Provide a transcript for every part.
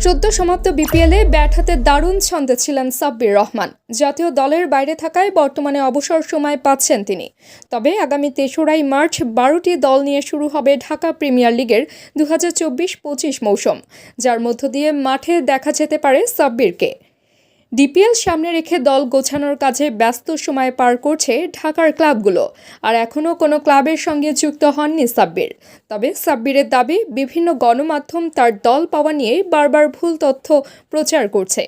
সদ্য সমাপ্ত বিপিএলে ব্যাট হাতে দারুণ ছন্দে ছিলেন সাব্বির রহমান। জাতীয় দলের বাইরে থাকায় বর্তমানে অবসর সময় পাচ্ছেন তিনি। তবে আগামী ৩রা মার্চ ১২টি দল নিয়ে শুরু হবে ঢাকা প্রিমিয়ার লিগের ২০২৪-২৫ মৌসুম, যার মধ্য দিয়ে মাঠে দেখা যেতে পারে সাব্বিরকে। ডিপিএল সামনে রেখে দল গোছানোর কাজে ব্যস্ত সময় পার করছে ঢাকার ক্লাবগুলো, আর এখনও কোনো ক্লাবের সঙ্গে যুক্ত হননি সাব্বির। তবে সাব্বিরের দাবি, বিভিন্ন গণমাধ্যম তার দল পাওয়া নিয়ে বারবার ভুল তথ্য প্রচার করছে।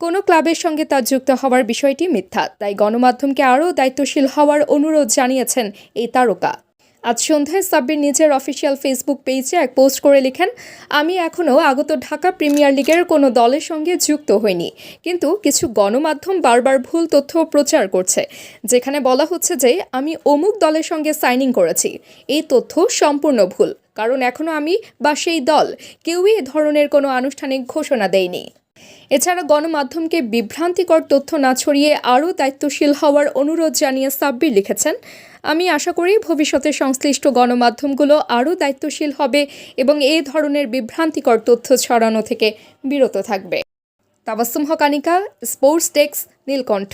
কোনো ক্লাবের সঙ্গে তার যুক্ত হওয়ার বিষয়টি মিথ্যা, তাই গণমাধ্যমকে আরও দায়িত্বশীল হওয়ার অনুরোধ জানিয়েছেন এই তারকা। আজ সন্ধ্যায় সাব্বির নিজের অফিসিয়াল ফেসবুক পেজে এক পোস্ট করে লিখেন, আমি এখনও আগত ঢাকা প্রিমিয়ার লিগের কোনো দলের সঙ্গে যুক্ত হইনি, কিন্তু কিছু গণমাধ্যম বারবার ভুল তথ্য প্রচার করছে, যেখানে বলা হচ্ছে যে আমি অমুক দলের সঙ্গে সাইনিং করেছি। এই তথ্য সম্পূর্ণ ভুল, কারণ এখনও আমি বা সেই দল কেউই এ ধরনের কোনো আনুষ্ঠানিক ঘোষণা দেয়নি। এছাড়া গণমাধ্যমকে বিভ্রান্তিকর তথ্য না ছড়িয়ে আরও দায়িত্বশীল হওয়ার অনুরোধ জানিয়ে সাব্বির লিখেছেন, আমি আশা করি ভবিষ্যতে সংশ্লিষ্ট গণমাধ্যমগুলো আরও দায়িত্বশীল হবে এবং এই ধরনের বিভ্রান্তিকর তথ্য ছড়ানো থেকে বিরত থাকবে। তাবাসসুম হক আনিকা, স্পোর্টস ডেস্ক, নীলকণ্ঠ।